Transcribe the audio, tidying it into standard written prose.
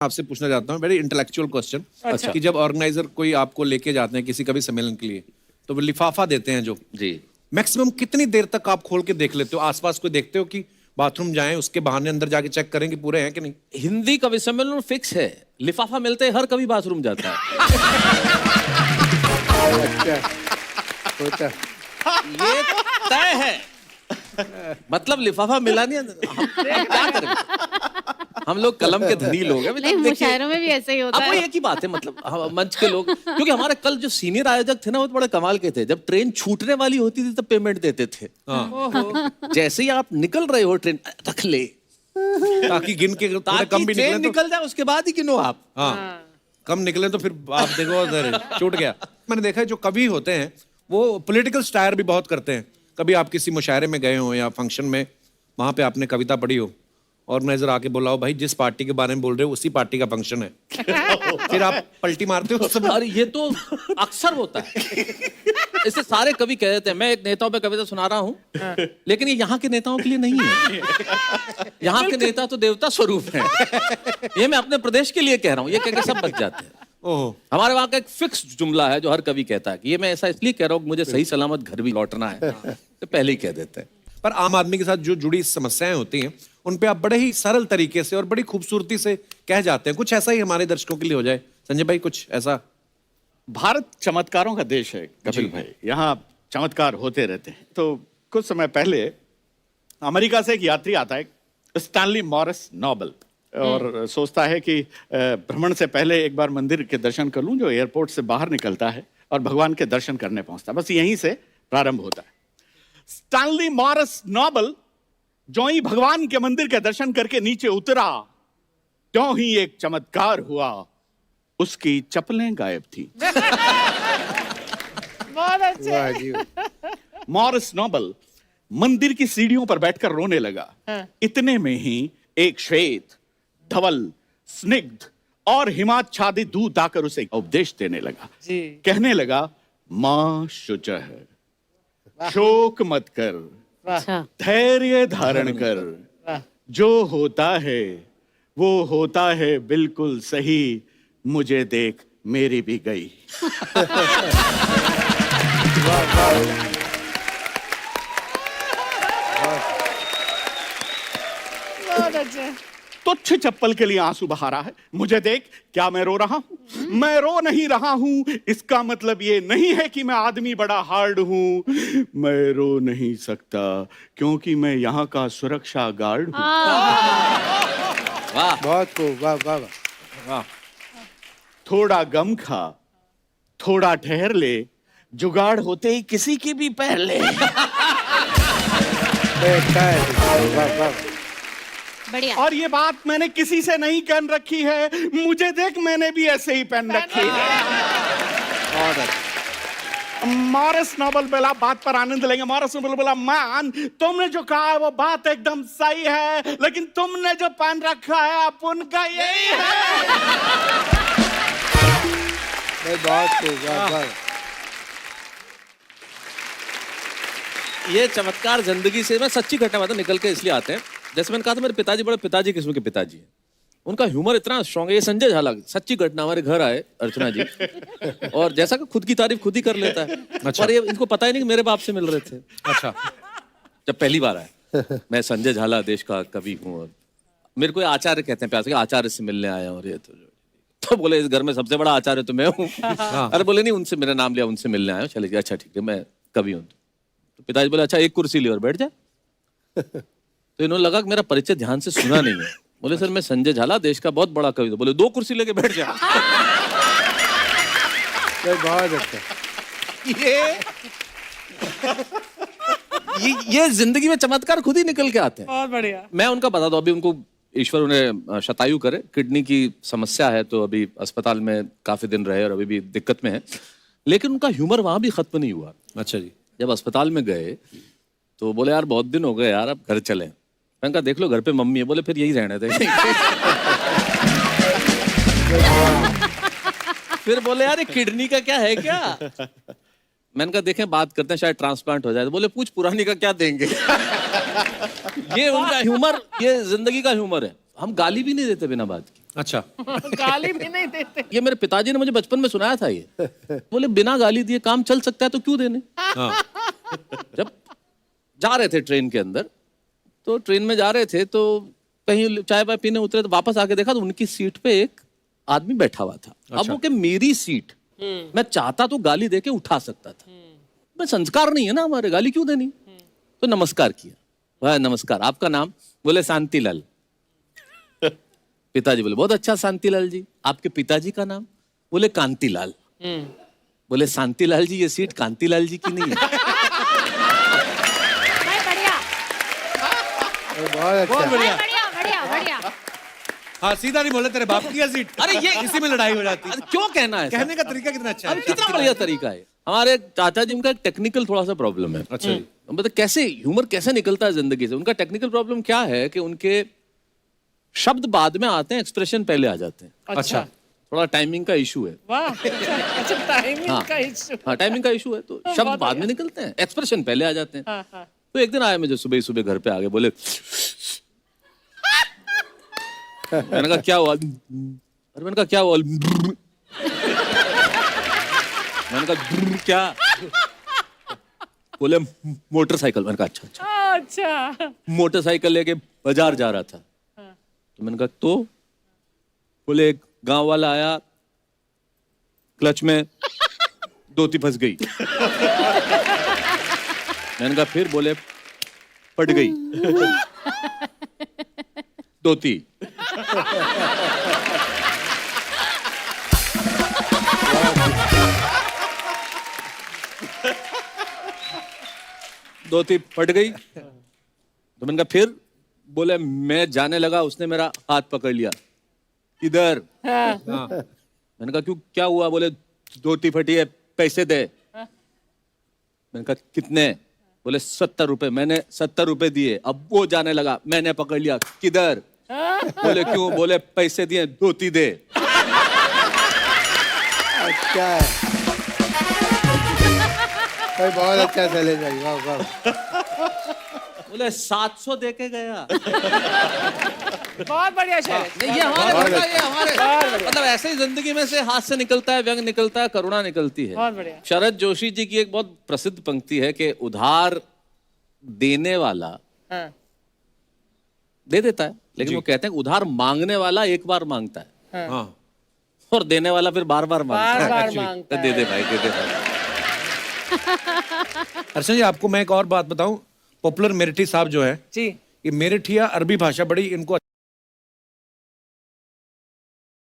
आपसे पूछना चाहता हूँ वेरी इंटेलेक्चुअल क्वेश्चन। अच्छा। कि जब ऑर्गेनाइजर कोई आपको लेके जाते हैं किसी कभी सम्मेलन के लिए तो वो लिफाफा देते हैं जो जी मैक्सिमम कितनी देर तक आप खोल के देख लेते हो, आसपास कोई देखते हो कि बाथरूम जाएं उसके बहाने अंदर जाके चेक करें कि पूरे हैं कि नहीं? हिंदी कवि सम्मेलन फिक्स है, लिफाफा मिलते ही हर कवि बाथरूम जाता है। ये तय है, मतलब लिफाफा मिला नहीं, हम क्या करें? हम लोग कलम के धनी लोग हैं। नहीं, मुशायरों में भी ऐसे ही होता अब वो है। एक ही बात है, मतलब मंच के लोग, क्योंकि हमारे कल जो सीनियर आयोजक थे ना वो तो बड़े कमाल के थे। जब ट्रेन छूटने वाली होती थी तब पेमेंट देते थे। जैसे ही आप निकल रहे हो ट्रेन, रख ले, ताकि गिन के थोड़े ताकि कम भी ट्रेन निकले तो निकल जाए उसके बाद ही गिनो आप। हाँ, कम निकले तो फिर आप देखो उधर छूट गया। मैंने देखा है जो कवि होते हैं वो पॉलिटिकल स्टायर भी बहुत करते हैं। कभी आप किसी मुशायरे में गए हो या फंक्शन में, वहां पे आपने कविता पढ़ी हो, ऑर्गेनाइजर आके बोला हो भाई जिस पार्टी के बारे में बोल रहे हो उसी पार्टी का फंक्शन है, फिर आप पलटी मारते हो सब। अरे ये तो अक्सर होता है। इससे सारे कवि कह देते हैं मैं एक नेताओं पे कविता सुना रहा हूँ, लेकिन ये यहाँ के नेताओं के लिए नहीं है। यहाँ के नेता तो देवता स्वरूप हैं। ये मैं अपने प्रदेश के लिए कह रहा हूँ, ये कह के सब बच जाते हैं। ओह, हमारे वहाँ का एक फिक्स जुमला है जो हर कवि कहता है कि ये मैं ऐसा इसलिए कह रहा हूँ मुझे सही सलामत घर भी लौटना है, तो पहले ही कह देते हैं। पर आम आदमी के साथ जो जुड़ी समस्याएं होती हैं उन पे आप बड़े ही सरल तरीके से और बड़ी खूबसूरती से कह जाते हैं। कुछ ऐसा ही हमारे दर्शकों के लिए हो जाए संजय भाई, कुछ ऐसा। भारत चमत्कारों का देश है कपिल भाई, यहाँ चमत्कार होते रहते हैं। तो कुछ समय पहले अमेरिका से एक यात्री आता है, स्टैनली मॉरिस नोबल, और सोचता है कि भ्रमण से पहले एक बार मंदिर के दर्शन कर लूं जो एयरपोर्ट से बाहर निकलता है, और भगवान के दर्शन करने पहुंचता है। बस यहीं से प्रारंभ होता है। स्टैनली मॉरिस नोबल जो ही भगवान के मंदिर के दर्शन करके नीचे उतरा, त्यों ही एक चमत्कार हुआ, उसकी चप्पलें गायब थी। बहुत अच्छे। मॉरिस नोबल मंदिर की सीढ़ियों पर बैठकर रोने लगा। इतने में ही एक श्वेत, धवल, स्निग्ध और हिमाच्छादित दूत आकर उसे उपदेश देने लगा। कहने लगा, मां शुचः, शोक मत कर, अच्छा। धैर्य धारण कर, जो होता है वो होता है बिल्कुल सही, मुझे देख मेरी भी गई। बहुत अच्छे। तुच्छ चप्पल के लिए आंसू बहा रहा है, मुझे देख क्या मैं रो रहा हूं? मैं रो नहीं रहा हूं, इसका मतलब ये नहीं है कि मैं आदमी बड़ा हार्ड हूं। मैं रो नहीं सकता क्योंकि मैं यहाँ का सुरक्षा गार्ड हूं। वाह, बहुत खूब, वाह वाह वाह। थोड़ा गम खा, थोड़ा ठहर ले, जुगाड़ होते ही किसी की भी पैर ले। वाह वाह। बढ़िया। और ये बात मैंने किसी से नहीं कह रखी है, मुझे देख मैंने भी ऐसे ही पहन रखी है। मॉरिस नोबल बोला, बात पर आनंद लेंगे। मॉरिस नोबल बोला, मैन तुमने जो कहा है वो बात एकदम सही है, लेकिन तुमने जो पहन रखा है अब उनका यही है। बहुत खूब, वाह वाह। ये चमत्कार जिंदगी से मैं सच्ची घटना मतलब निकल के इसलिए आते हैं। जैसे मैंने कहा था मेरे पिताजी बड़े पिताजी किस्म के पिताजी हैं, उनका ह्यूमर इतना स्ट्रांग है। ये संजय झाला सच्ची घटना, हमारे घर आए अर्चना जी, और जैसा कि खुद की तारीफ खुद ही कर लेता है। अच्छा। और ये इनको पता ही नहीं कि मेरे बाप से मिल रहे थे। अच्छा, जब पहली बार आए, मैं संजय झाला देश का कवि हूँ, और मेरे को आचार्य कहते हैं प्यार से, आचार्य से मिलने आया। और ये तो बोले इस घर में सबसे बड़ा आचार्य तो मैं हूँ। अरे बोले नहीं, उनसे मेरा नाम लिया, उनसे मिलने आया। चले, अच्छा ठीक है, मैं कवि हूँ। तो पिताजी बोले अच्छा एक कुर्सी ले और बैठ जाए। तो इन्होंने लगा कि मेरा परिचय ध्यान से सुना नहीं है। बोले सर मैं संजय झाला देश का बहुत बड़ा कवि। तो बोले दो कुर्सी लेके बैठ जा। बहुत अच्छा। ये जिंदगी में चमत्कार खुद ही निकल के आते हैं। बहुत बढ़िया। मैं उनका बता दूं, अभी उनको ईश्वर उन्हें शतायु करे, किडनी की समस्या है, तो अभी अस्पताल में काफी दिन रहे और अभी भी दिक्कत में है। लेकिन उनका ह्यूमर वहां भी खत्म नहीं हुआ। अच्छा जी। जब अस्पताल में गए तो बोले यार बहुत दिन हो गए यार, अब घर चलें। मैंने कहा देख लो घर पे मम्मी है। बोले फिर यही रहने दे। फिर बोले यार किडनी का क्या है क्या? मैंने कहा देखें बात करते हैं, शायद ट्रांसप्लांट हो जाए। तो बोले पूछ पुरानी का क्या देंगे। ये उनका ह्यूमर, ये जिंदगी का ह्यूमर है। हम गाली भी नहीं देते बिना बात की। अच्छा गाली भी नहीं देते। ये मेरे पिताजी ने मुझे बचपन में सुनाया था ये। बोले बिना गाली दिए काम चल सकता है तो क्यों देने। हाँ जब जा रहे थे ट्रेन के अंदर, तो ट्रेन में जा रहे थे तो कहीं चाय वाय पीने उतरे, तो वापस आके देखा तो उनकी सीट पे एक आदमी बैठा हुआ था। अब वो कि मेरी सीट मैं चाहता तो गाली दे के उठा सकता था, मैं संस्कार नहीं है ना हमारे, गाली क्यों देनी। तो नमस्कार किया, भाई नमस्कार, आपका नाम? बोले शांतिलाल। पिताजी बोले बहुत अच्छा शांतिलाल जी, आपके पिताजी का नाम? बोले कांतिलाल। बोले शांतिलाल जी, ये सीट कांतिलाल जी की नहीं है। भाई बढ़िया, बहुत अच्छा। बहुत बढ़िया। बढ़िया बढ़िया बढ़िया। हाँ सीधा नहीं बोले तेरे बाप की है सीट। अरे ये इसी में लड़ाई हो जाती है। अरे क्यों कहना है? कहने का तरीका कितना अच्छा अरे है। कितना बढ़िया तरीका है। हमारे चाचा जी, उनका एक टेक्निकल थोड़ा सा प्रॉब्लम है। अच्छा जी। मतलब कैसे ह्यूमर कैसे निकलता है जिंदगी से। उनका टेक्निकल प्रॉब्लम क्या है कि उनके शब्द बाद में आते हैं, एक्सप्रेशन पहले आ जाते हैं। अच्छा थोड़ा टाइमिंग का इशू है। वाह, अच्छा टाइमिंग हाँ का इशू। हाँ, टाइमिंग का इशू है, तो शब्द बाद में निकलते हैं, एक्सप्रेशन पहले आ जाते हैं। हाँ हाँ। तो एक दिन आए मुझे सुबह सुबह घर पे आगे, बोले मैंने कहा क्या हुआ? अरे मैंने कहा क्या हुआ? मैंने कहा क्या? बोले मोटरसाइकिल। मैंने कहा अच्छा अच्छा। अच्छा मोटरसाइकिल लेके बाजार जा रहा था। तो मैंने कहा तो? बोले एक गांव वाला आया, क्लच में धोती फंस गई। मैंने कहा फिर? बोले पट गई धोती। धोती फट गई। तो मैंने कहा फिर? बोले मैं जाने लगा, उसने मेरा हाथ पकड़ लिया। इधर। मैंने कहा क्यों, क्या हुआ? बोले धोती फटी है, पैसे दे। मैंने कहा कितने? बोले 70 रुपए। मैंने 70 रुपए दिए। अब वो जाने लगा, मैंने पकड़ लिया। किधर? बोले क्यों? बोले पैसे दिए, धोती दे। अच्छा है भाई, बहुत अच्छा चले भाई, वाह वाह। बोले 700 दे के गया। बहुत बढ़िया शेर। नहीं ये हमारे मतलब ऐसे ही जिंदगी में से हाथ से निकलता है, व्यंग निकलता है, करुणा निकलती है। बहुत बढ़िया। शरद जोशी जी की एक बहुत प्रसिद्ध पंक्ति है कि उधार देने वाला हाँ। दे देता है, लेकिन वो कहते हैं उधार मांगने वाला एक बार मांगता है हाँ और देने वाला फिर बार बार मांगता है। बार Actually, मांगता दे दे भाई, दे दे भाई। अर्चना जी, आपको मैं एक और बात बताऊं, पॉपुलर मेरठी साहब जो है, जी। ये मेरठिया अरबी भाषा बड़ी इनको